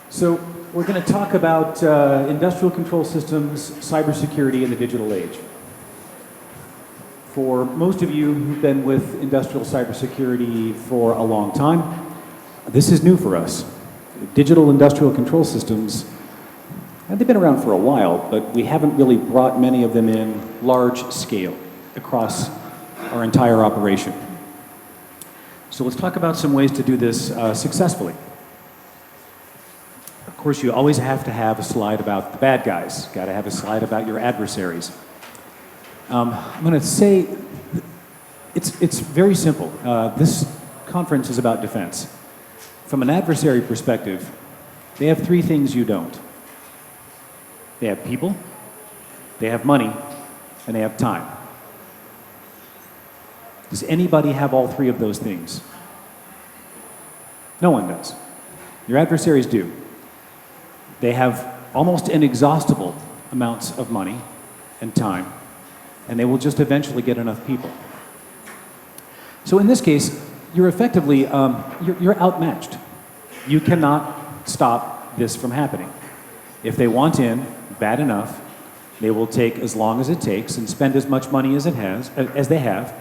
So we're going to talk about industrial control systems, cybersecurity in the digital age. For most of you who've been with industrial cybersecurity for a long time, this is new for us. Digital industrial control systems, and they've been around for a while, but we haven't really brought many of them in large scale across our entire operation. So let's talk about some ways to do this successfully. Of course, you always have to have a slide about the bad guys. Got to have a slide about your adversaries. I'm going to say it's very simple. This conference is about defense. From an adversary perspective, they have three things you don't. They have people, they have money, and they have time. Does anybody have all three of those things? No one does. Your adversaries do. They have almost inexhaustible amounts of money and time, and they will just eventually get enough people. So in this case, you're effectively, you're outmatched. You cannot stop this from happening. If they want in bad enough, they will take as long as it takes and spend as much money as they have,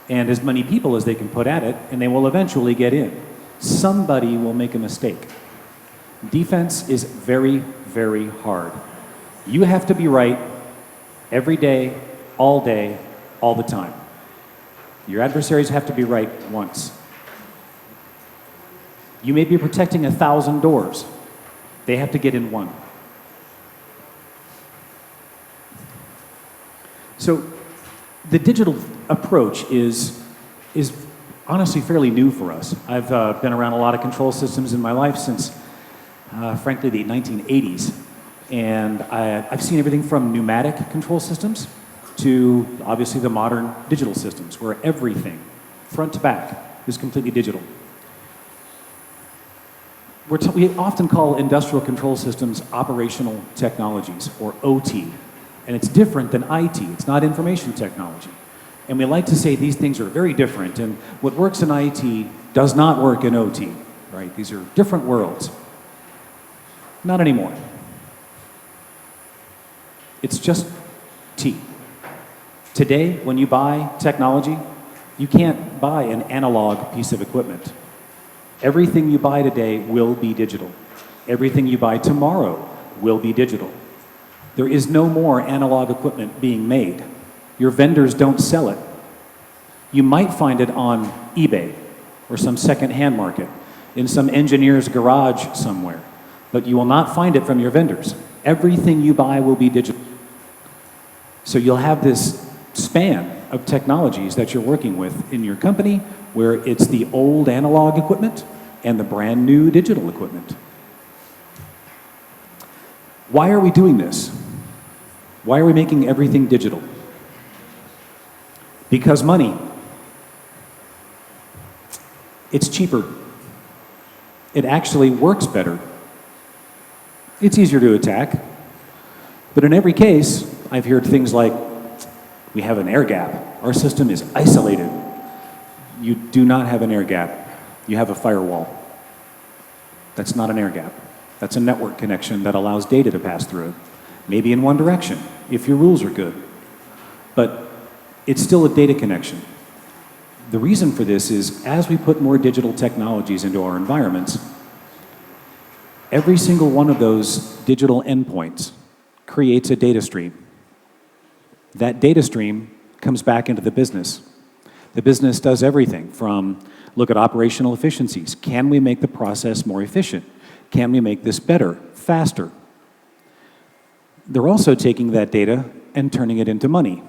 and as many people as they can put at it, and they will eventually get in. Somebody will make a mistake. Defense is very, very hard. You have to be right every day, all the time. Your adversaries have to be right once. You may be protecting 1,000 doors. They have to get in one. So the digital approach is honestly fairly new for us. I've been around a lot of control systems in my life since, frankly, the 1980s. And I've seen everything from pneumatic control systems to, obviously, the modern digital systems, where everything, front to back, is completely digital. We often call industrial control systems operational technologies, or OT. And it's different than IT. It's not information technology. And we like to say these things are very different, and what works in IT does not work in OT, right? These are different worlds. Not anymore. It's just T. Today, when you buy technology, you can't buy an analog piece of equipment. Everything you buy today will be digital. Everything you buy tomorrow will be digital. There is no more analog equipment being made. Your vendors don't sell it. You might find it on eBay or some second-hand market, in some engineer's garage somewhere, but you will not find it from your vendors. Everything you buy will be digital. So you'll have this span of technologies that you're working with in your company, where it's the old analog equipment and the brand new digital equipment. Why are we doing this? Why are we making everything digital? Because money. It's cheaper. It actually works better. It's easier to attack. But in every case, I've heard things like, we have an air gap. Our system is isolated. You do not have an air gap. You have a firewall. That's not an air gap. That's a network connection that allows data to pass through it. Maybe in one direction, if your rules are good. But it's still a data connection. The reason for this is, as we put more digital technologies into our environments, every single one of those digital endpoints creates a data stream. That data stream comes back into the business. The business does everything from look at operational efficiencies. Can we make the process more efficient? Can we make this better, faster? They're also taking that data and turning it into money.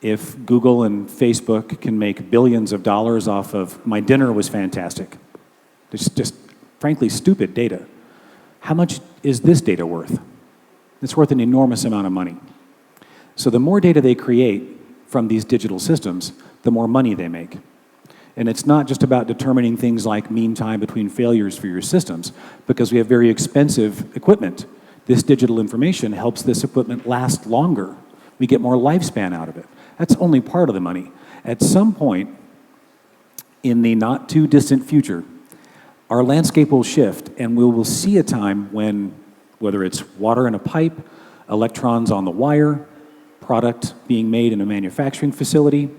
If Google and Facebook can make billions of dollars off of my dinner was fantastic, it's just frankly stupid data. How much is this data worth? It's worth an enormous amount of money. So the more data they create from these digital systems, the more money they make. And it's not just about determining things like mean time between failures for your systems, because we have very expensive equipment. This digital information helps this equipment last longer. We get more lifespan out of it. That's only part of the money. At some point in the not too distant future, our landscape will shift, and we will see a time when, whether it's water in a pipe, electrons on the wire, product being made in a manufacturing facility,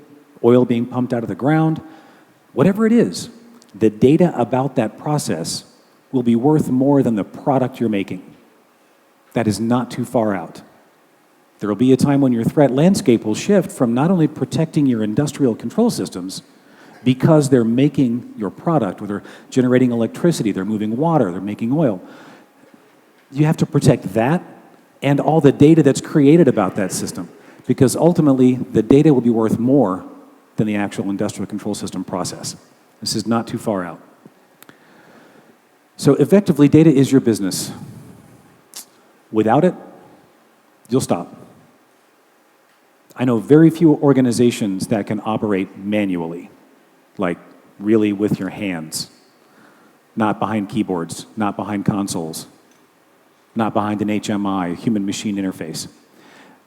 oil being pumped out of the ground, whatever it is, the data about that process will be worth more than the product you're making. That is not too far out. There will be a time when your threat landscape will shift from not only protecting your industrial control systems, because they're making your product, or they're generating electricity, they're moving water, they're making oil. You have to protect that and all the data that's created about that system, because ultimately the data will be worth more than the actual industrial control system process. This is not too far out. So effectively, data is your business. Without it, you'll stop. I know very few organizations that can operate manually, like really with your hands, not behind keyboards, not behind consoles, not behind an HMI, human-machine interface.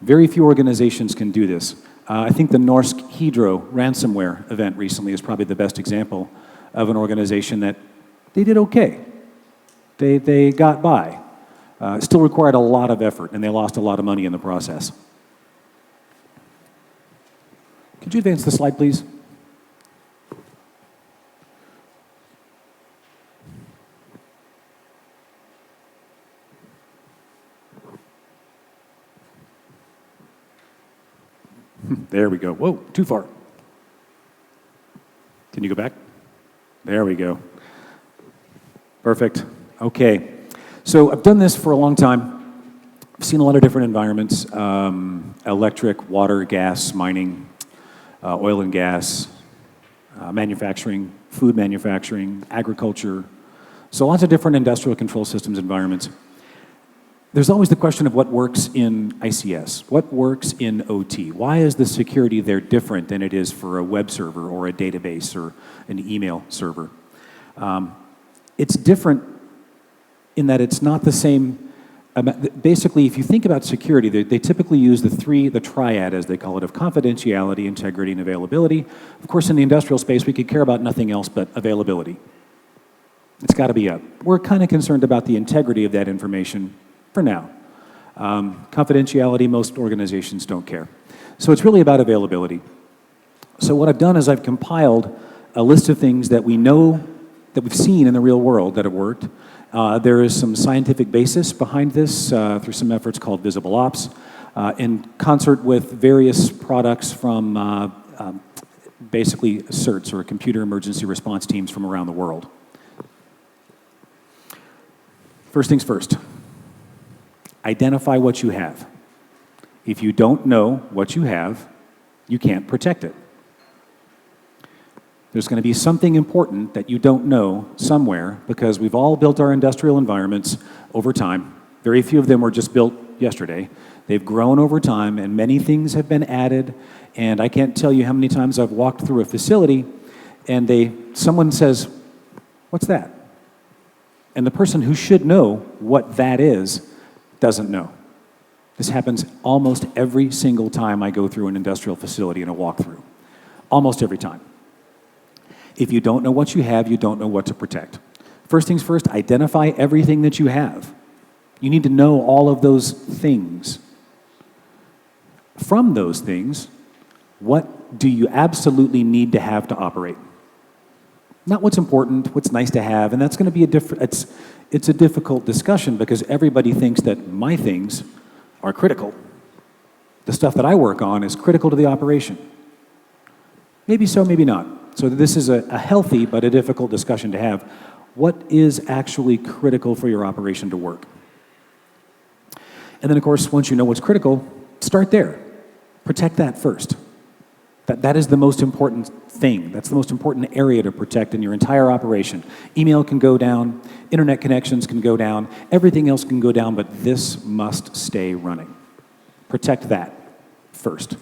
Very few organizations can do this. I think the Norsk Hydro ransomware event recently is probably the best example of an organization that they did okay. They got by. Still required a lot of effort, and they lost a lot of money in the process. Could you advance the slide, please? There we go. Whoa, too far. Can you go back? There we go. Perfect. Okay. So I've done this for a long time. I've seen a lot of different environments, electric, water, gas, mining, oil and gas, manufacturing, food manufacturing, agriculture. So lots of different industrial control systems environments. There's always the question of what works in ICS, what works in OT. Why is the security there different than it is for a web server or a database or an email server? It's different in that it's not the same. Basically, if you think about security, they typically use the triad, as they call it, of confidentiality, integrity, and availability. Of course, in the industrial space, we could care about nothing else but availability. It's got to be up. We're kind of concerned about the integrity of that information for now. Confidentiality, most organizations don't care. So it's really about availability. So what I've done is I've compiled a list of things that we know, that we've seen in the real world that have worked. There is some scientific basis behind this through some efforts called Visible Ops, in concert with various products from basically CERTs, or computer emergency response teams from around the world. First things first. Identify what you have. If you don't know what you have, you can't protect it. There's going to be something important that you don't know somewhere, because we've all built our industrial environments over time. Very few of them were just built yesterday. They've grown over time, and many things have been added. And I can't tell you how many times I've walked through a facility and someone says, "What's that?" And the person who should know what that is doesn't know. This happens almost every single time I go through an industrial facility in a walkthrough. Almost every time. If you don't know what you have, you don't know what to protect. First things first, identify everything that you have. You need to know all of those things. From those things, what do you absolutely need to have to operate? Not what's important, what's nice to have, and that's going to be it's a difficult discussion, because everybody thinks that my things are critical. The stuff that I work on is critical to the operation. Maybe so, maybe not. So this is a healthy but a difficult discussion to have. What is actually critical for your operation to work? And then, of course, once you know what's critical, start there. Protect that first. That is the most important thing. That's the most important area to protect in your entire operation. Email can go down, internet connections can go down, everything else can go down, but this must stay running. Protect that first.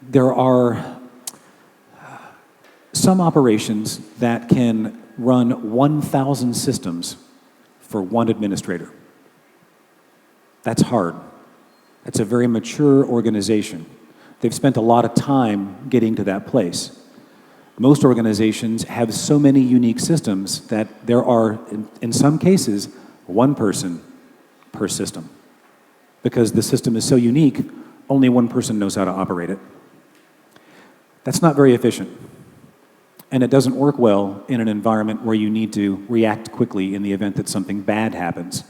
There are some operations that can run 1,000 systems for one administrator. That's hard. That's a very mature organization. They've spent a lot of time getting to that place. Most organizations have so many unique systems that there are, in some cases, one person per system. Because the system is so unique, only one person knows how to operate it. That's not very efficient. And it doesn't work well in an environment where you need to react quickly in the event that something bad happens.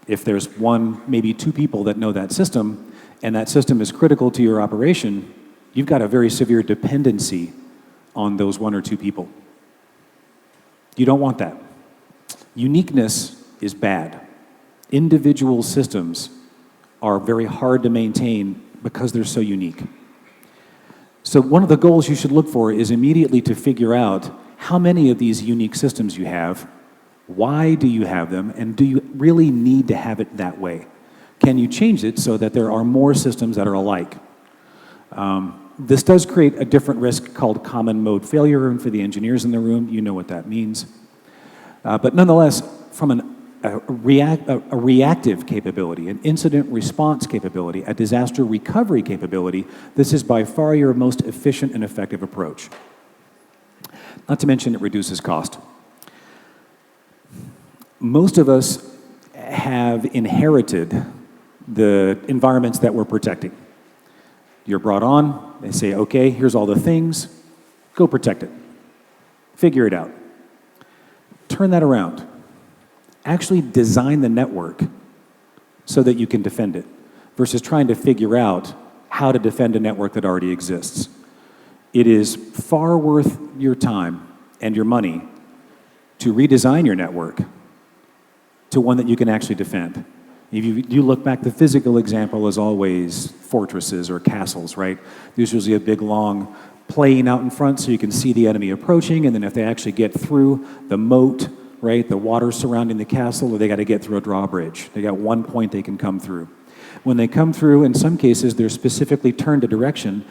If there's one, maybe two people that know that system, and that system is critical to your operation, you've got a very severe dependency on those one or two people. You don't want that. Uniqueness is bad. Individual systems are very hard to maintain because they're so unique. So one of the goals you should look for is immediately to figure out how many of these unique systems you have, why do you have them, and do you really need to have it that way? Can you change it so that there are more systems that are alike? This does create a different risk called common mode failure, and for the engineers in the room, you know what that means. But nonetheless, from a reactive capability, an incident response capability, a disaster recovery capability, this is by far your most efficient and effective approach. Not to mention it reduces cost. Most of us have inherited the environments that we're protecting. You're brought on, they say, okay, here's all the things, go protect it. Figure it out. Turn that around. Actually design the network so that you can defend it, versus trying to figure out how to defend a network that already exists. It is far worth your time and your money to redesign your network to one that you can actually defend. If you look back, the physical example is always fortresses or castles, right? There's usually a big, long plane out in front so you can see the enemy approaching, and then if they actually get through the moat, right, the water surrounding the castle, or they got to get through a drawbridge. They got one point they can come through. When they come through, in some cases, they're specifically turned a direction.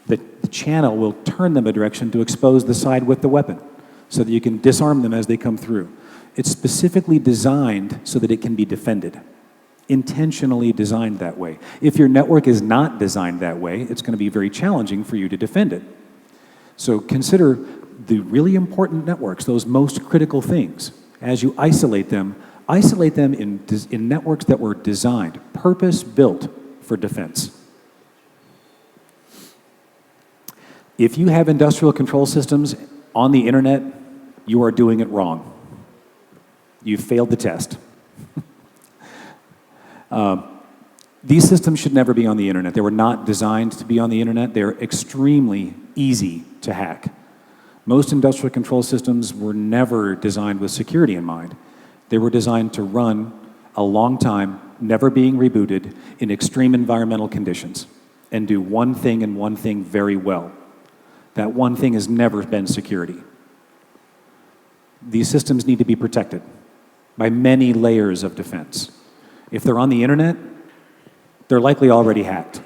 The channel will turn them a direction to expose the side with the weapon so that you can disarm them as they come through. It's specifically designed so that it can be defended. Intentionally designed that way. If your network is not designed that way, it's going to be very challenging for you to defend it. So consider the really important networks, those most critical things. As you isolate them in networks that were designed, purpose-built for defense. If you have industrial control systems on the internet, you are doing it wrong. You failed the test. These systems should never be on the internet. They were not designed to be on the internet. They're extremely easy to hack. Most industrial control systems were never designed with security in mind. They were designed to run a long time, never being rebooted, in extreme environmental conditions, and do one thing and one thing very well. That one thing has never been security. These systems need to be protected by many layers of defense. If they're on the internet, they're likely already hacked.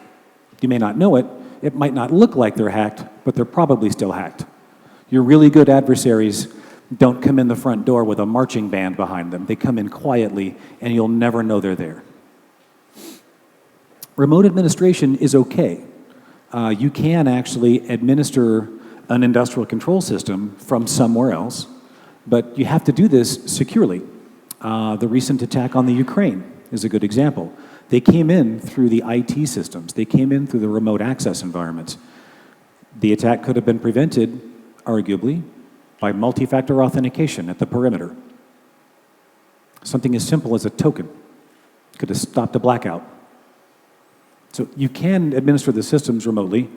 You may not know it. It might not look like they're hacked, but they're probably still hacked. Your really good adversaries don't come in the front door with a marching band behind them. They come in quietly, and you'll never know they're there. Remote administration is okay. You can actually administer an industrial control system from somewhere else, but you have to do this securely. The recent attack on the Ukraine is a good example. They came in through the IT systems. They came in through the remote access environments. The attack could have been prevented, arguably, by multi-factor authentication at the perimeter. Something as simple as a token could have stopped a blackout. So you can administer the systems remotely.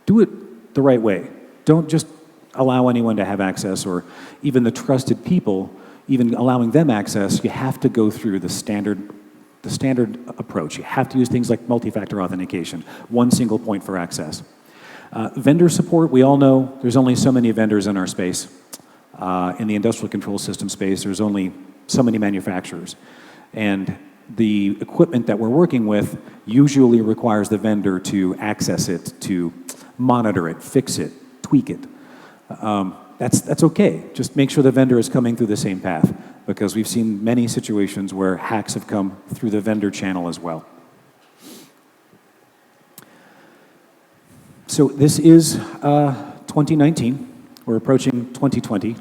Do it the right way. Don't just allow anyone to have access, or even the trusted people, even allowing them access. You have to go through the standard approach. You have to use things like multi-factor authentication, one single point for access. Vendor support, we all know there's only so many vendors in our space. In the industrial control system space, there's only so many manufacturers. And the equipment that we're working with usually requires the vendor to access it, to monitor it, fix it, tweak it. That's okay. Just make sure the vendor is coming through the same path, because we've seen many situations where hacks have come through the vendor channel as well. So this is 2019. We're approaching 2020.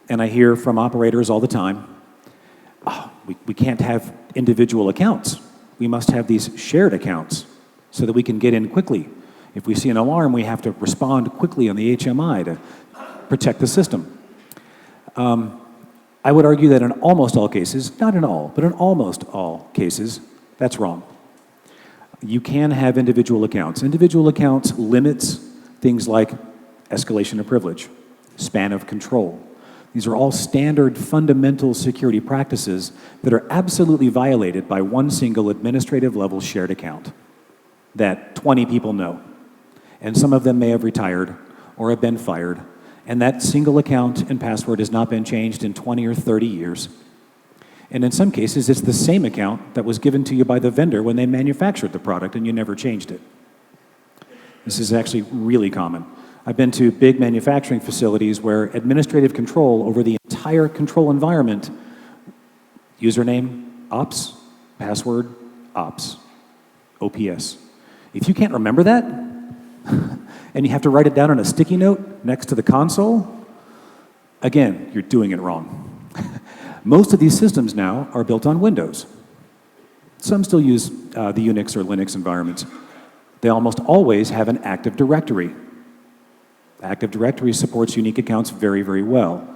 And I hear from operators all the time, oh, we can't have individual accounts. We must have these shared accounts so that we can get in quickly. If we see an alarm, we have to respond quickly on the HMI to protect the system. I would argue that in almost all cases, not in all, but in almost all cases, that's wrong. You can have individual accounts. Individual accounts limits things like escalation of privilege, span of control. These are all standard fundamental security practices that are absolutely violated by one single administrative level shared account that 20 people know. And some of them may have retired or have been fired. And that single account and password has not been changed in 20 or 30 years. And in some cases, it's the same account that was given to you by the vendor when they manufactured the product and you never changed it. This is actually really common. I've been to big manufacturing facilities where administrative control over the entire control environment, username, ops, password, ops, OPS. If you can't remember that, and you have to write it down on a sticky note next to the console, again, you're doing it wrong. Most of these systems now are built on Windows. Some still use the Unix or Linux environments. They almost always have an Active Directory. Active Directory supports unique accounts very, very well.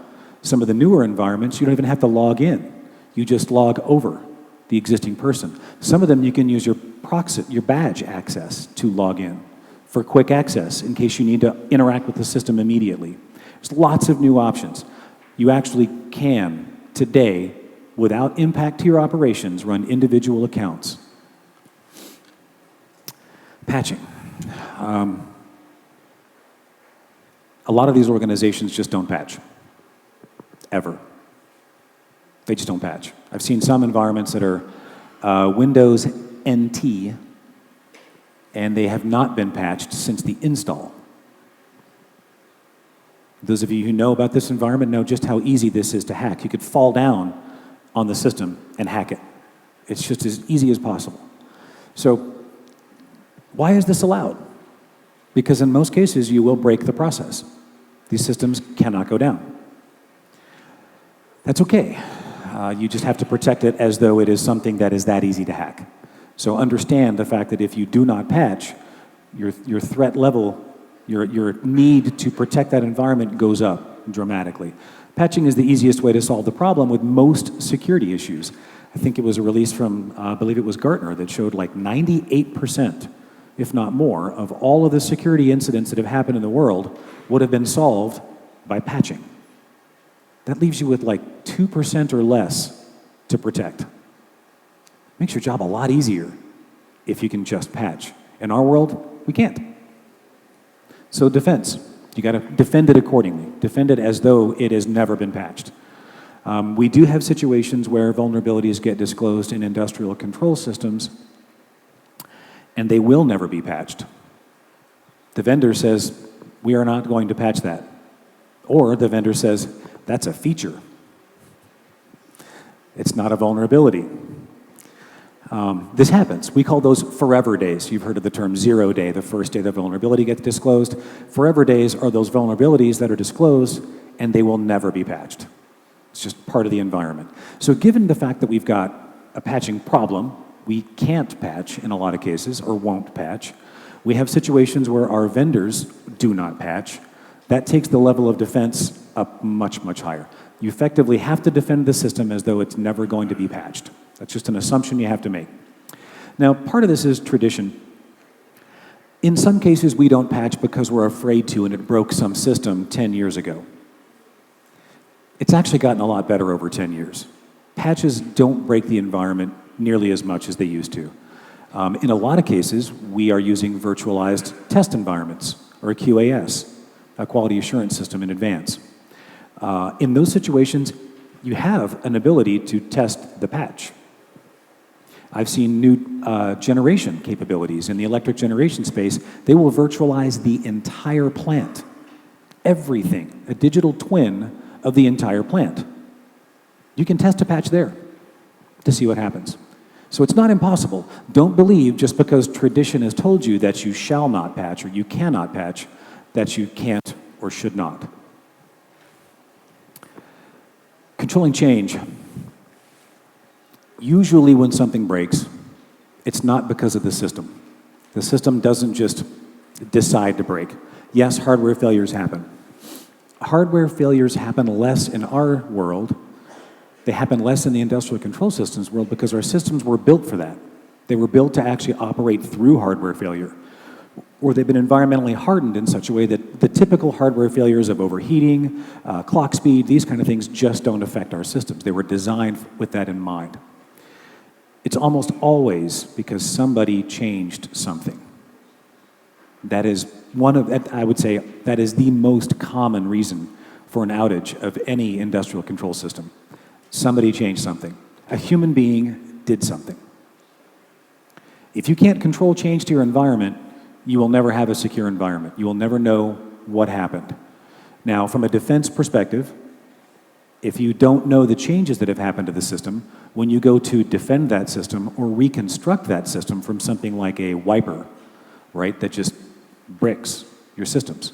Some of the newer environments, you don't even have to log in. You just log over the existing person. Some of them you can use your proxy, your badge access to log in for quick access in case you need to interact with the system immediately. There's lots of new options. You actually can, today, without impact to your operations, run individual accounts. Patching. A lot of these organizations just don't patch, ever. They just don't patch. I've seen some environments that are Windows NT, and they have not been patched since the install. Those of you who know about this environment know just how easy this is to hack. You could fall down on the system and hack it. It's just as easy as possible. So why is this allowed? Because in most cases, you will break the process. These systems cannot go down. That's okay. You just have to protect it as though it is something that is that easy to hack. So understand the fact that if you do not patch, your threat level, your need to protect that environment goes up dramatically. Patching is the easiest way to solve the problem with most security issues. I think it was a release from, I believe it was Gartner, that showed like 98%, if not more, of all of the security incidents that have happened in the world would have been solved by patching. That leaves you with like 2% or less to protect. Makes your job a lot easier if you can just patch. In our world, we can't. So defense, you gotta defend it accordingly. Defend it as though it has never been patched. We do have situations where vulnerabilities get disclosed in industrial control systems and they will never be patched. The vendor says, we are not going to patch that. Or the vendor says, that's a feature. It's not a vulnerability. This happens. We call those forever days. You've heard of the term 0 day, the first day the vulnerability gets disclosed. Forever days are those vulnerabilities that are disclosed and they will never be patched. It's just part of the environment. So given the fact that we've got a patching problem, we can't patch in a lot of cases, or won't patch. We have situations where our vendors do not patch. That takes the level of defense up much, much higher. You effectively have to defend the system as though it's never going to be patched. That's just an assumption you have to make. Now, part of this is tradition. In some cases, we don't patch because we're afraid to, and it broke some system 10 years ago. It's actually gotten a lot better over 10 years. Patches don't break the environment nearly as much as they used to. In a lot of cases, we are using virtualized test environments, or a QAS, a quality assurance system in advance. In those situations, you have an ability to test the patch. I've seen new generation capabilities in the electric generation space. They will virtualize the entire plant, everything, a digital twin of the entire plant. You can test a patch there to see what happens. So it's not impossible. Don't believe just because tradition has told you that you shall not patch or you cannot patch, that you can't or should not. Controlling change. Usually when something breaks, it's not because of the system. The system doesn't just decide to break. Yes, hardware failures happen. Hardware failures happen less in our world. They happen less in the industrial control systems world because our systems were built for that. They were built to actually operate through hardware failure. Or they've been environmentally hardened in such a way that the typical hardware failures of overheating, clock speed, these kind of things just don't affect our systems. They were designed with that in mind. It's almost always because somebody changed something. That is I would say, that is the most common reason for an outage of any industrial control system. Somebody changed something. A human being did something. If you can't control change to your environment, you will never have a secure environment. You will never know what happened. Now, from a defense perspective, if you don't know the changes that have happened to the system, when you go to defend that system or reconstruct that system from something like a wiper, right, that just bricks your systems,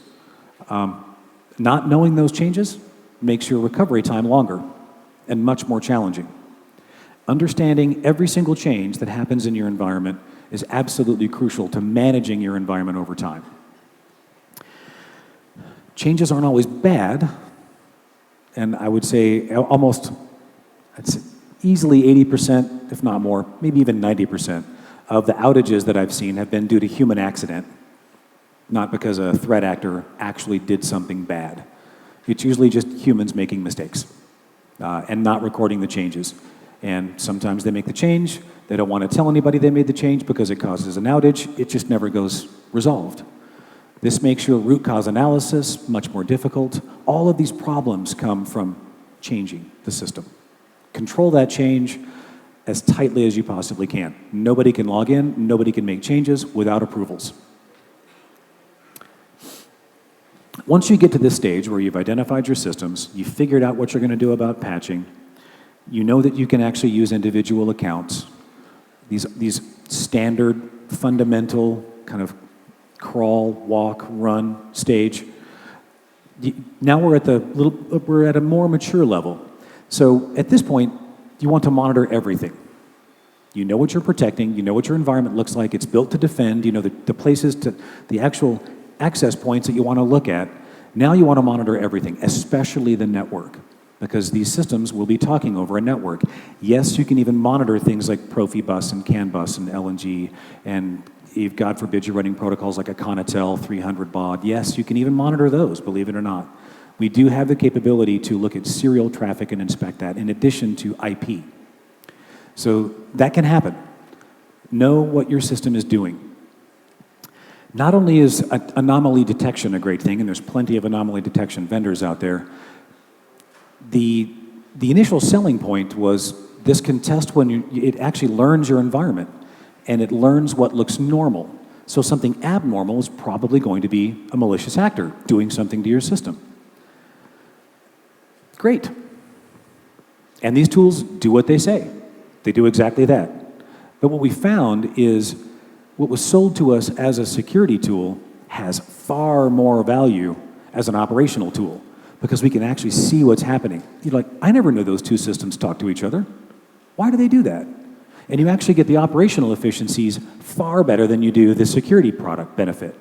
not knowing those changes makes your recovery time longer and much more challenging. Understanding every single change that happens in your environment is absolutely crucial to managing your environment over time. Changes aren't always bad, and I would say easily 80%, if not more, maybe even 90% of the outages that I've seen have been due to human accident, not because a threat actor actually did something bad. It's usually just humans making mistakes and not recording the changes. And sometimes they make the change, they don't want to tell anybody they made the change because it causes an outage, it just never goes resolved. This makes your root cause analysis much more difficult. All of these problems come from changing the system. Control that change as tightly as you possibly can. Nobody can log in, nobody can make changes without approvals. Once you get to this stage where you've identified your systems, you've figured out what you're going to do about patching, you know that you can actually use individual accounts, these standard, fundamental kind of crawl, walk, run stage. Now we're at a more mature level. So at this point, you want to monitor everything. You know what you're protecting, you know what your environment looks like, it's built to defend, you know the places the actual access points that you want to look at. Now you want to monitor everything, especially the network, because these systems will be talking over a network. Yes, you can even monitor things like Profibus and CAN bus and LNG, and if God forbid you're running protocols like a Conatel 300 baud. Yes, you can even monitor those, believe it or not. We do have the capability to look at serial traffic and inspect that in addition to IP. So that can happen. Know what your system is doing. Not only is anomaly detection a great thing, and there's plenty of anomaly detection vendors out there, the initial selling point was this can test when it actually learns your environment, and it learns what looks normal. So something abnormal is probably going to be a malicious actor doing something to your system. Great. And these tools do what they say. They do exactly that. But what we found is what was sold to us as a security tool has far more value as an operational tool, because we can actually see what's happening. You're like, I never knew those two systems talk to each other. Why do they do that? And you actually get the operational efficiencies far better than you do the security product benefit.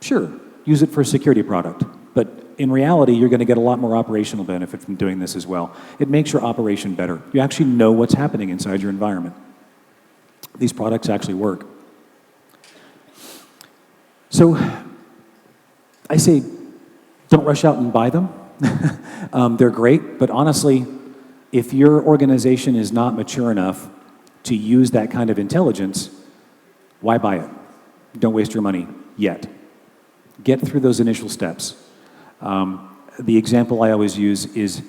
Sure, use it for a security product, but in reality, you're going to get a lot more operational benefit from doing this as well. It makes your operation better. You actually know what's happening inside your environment. These products actually work. So I say, don't rush out and buy them. They're great, but honestly, if your organization is not mature enough to use that kind of intelligence, why buy it? Don't waste your money yet. Get through those initial steps. The example I always use is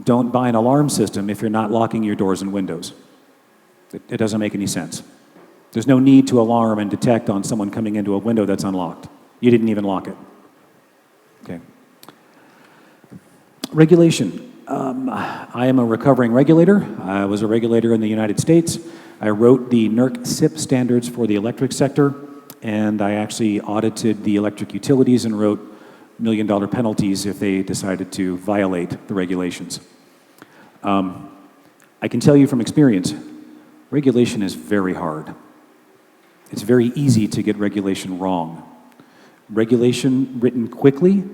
don't buy an alarm system if you're not locking your doors and windows. It doesn't make any sense. There's no need to alarm and detect on someone coming into a window that's unlocked. You didn't even lock it. Okay. Regulation. I am a recovering regulator. I was a regulator in the United States. I wrote the NERC SIP standards for the electric sector, and I actually audited the electric utilities and wrote $1 million penalties if they decided to violate the regulations. I can tell you from experience, regulation is very hard. It's very easy to get regulation wrong. Regulation written quickly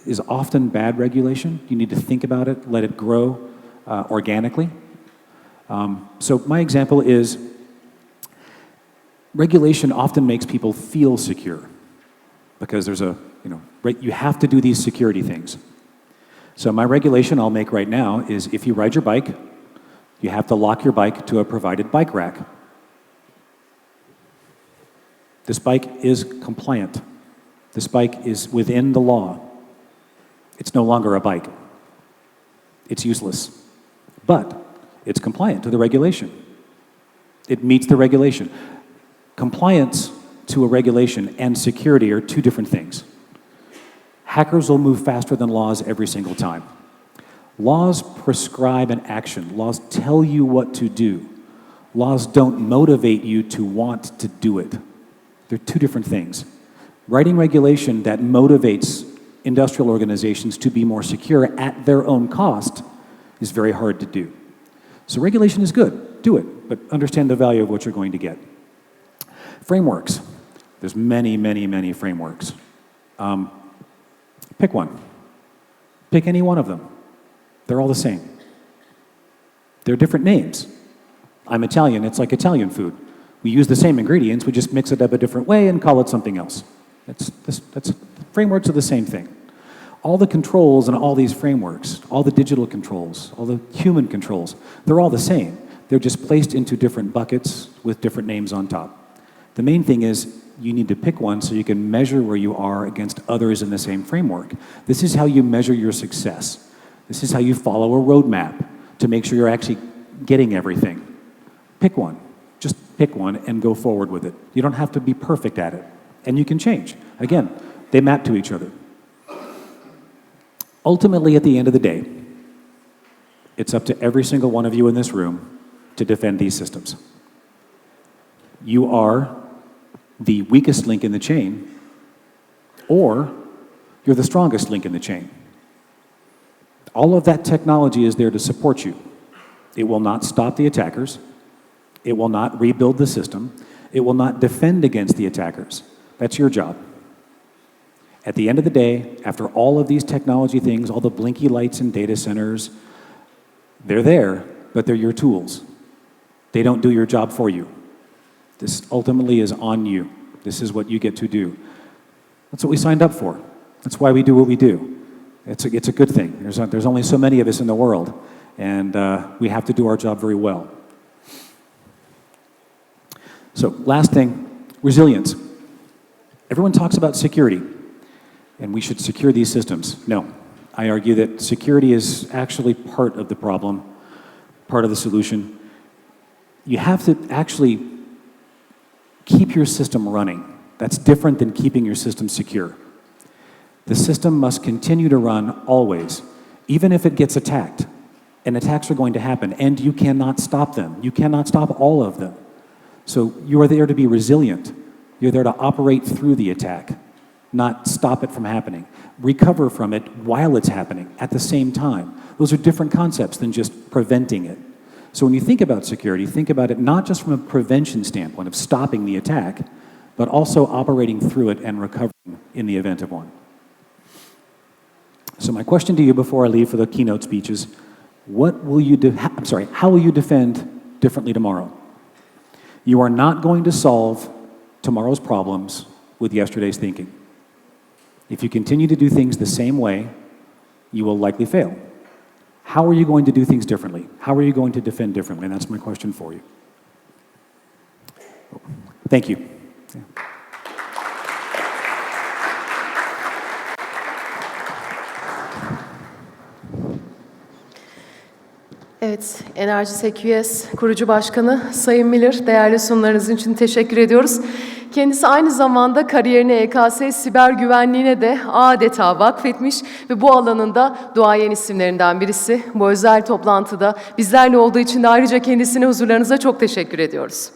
is often bad regulation. You need to think about it, let it grow organically. So my example is, regulation often makes people feel secure because there's you have to do these security things. So my regulation I'll make right now is if you ride your bike, you have to lock your bike to a provided bike rack. This bike is compliant. This bike is within the law. It's no longer a bike. It's useless. But it's compliant to the regulation. It meets the regulation. Compliance to a regulation and security are two different things. Hackers will move faster than laws every single time. Laws prescribe an action. Laws tell you what to do. Laws don't motivate you to want to do it. They're two different things. Writing regulation that motivates industrial organizations to be more secure at their own cost is very hard to do. So regulation is good, do it, but understand the value of what you're going to get. Frameworks. There's many, many, many frameworks. Pick one. Pick any one of them. They're all the same. They're different names. I'm Italian, it's like Italian food. We use the same ingredients, we just mix it up a different way and call it something else. Frameworks are the same thing. All the controls and all these frameworks, all the digital controls, all the human controls, they're all the same. They're just placed into different buckets with different names on top. The main thing is you need to pick one so you can measure where you are against others in the same framework. This is how you measure your success. This is how you follow a roadmap to make sure you're actually getting everything. Pick one. Just pick one and go forward with it. You don't have to be perfect at it. And you can change. Again, they map to each other. Ultimately, at the end of the day, it's up to every single one of you in this room to defend these systems. You are the weakest link in the chain, or you're the strongest link in the chain. All of that technology is there to support you. It will not stop the attackers. It will not rebuild the system. It will not defend against the attackers. That's your job. At the end of the day, after all of these technology things, all the blinky lights in data centers, they're there, but they're your tools. They don't do your job for you. This ultimately is on you. This is what you get to do. That's what we signed up for. That's why we do what we do. It's a good thing. There's only so many of us in the world, and we have to do our job very well. So last thing, resilience. Everyone talks about security, and we should secure these systems. No, I argue that security is actually part of the problem, part of the solution. You have to actually keep your system running. That's different than keeping your system secure. The system must continue to run always, even if it gets attacked. And attacks are going to happen, and you cannot stop them. You cannot stop all of them. So you are there to be resilient. You're there to operate through the attack, not stop it from happening. Recover from it while it's happening at the same time. Those are different concepts than just preventing it. So when you think about security, think about it not just from a prevention standpoint of stopping the attack, but also operating through it and recovering in the event of one. So my question to you before I leave for the keynote speech is, how will you defend differently tomorrow? You are not going to solve tomorrow's problems with yesterday's thinking. If you continue to do things the same way, you will likely fail. How are you going to do things differently? How are you going to defend differently? And that's my question for you. Thank you. Yeah. Evet, ICS kurucu başkanı Sayın Miller, değerli sunumlarınız için teşekkür ediyoruz. Kendisi aynı zamanda kariyerini EKS siber güvenliğine de adeta vakfetmiş ve bu alanın da duayen isimlerinden birisi. Bu özel toplantıda bizlerle olduğu için de ayrıca kendisine huzurlarınıza çok teşekkür ediyoruz.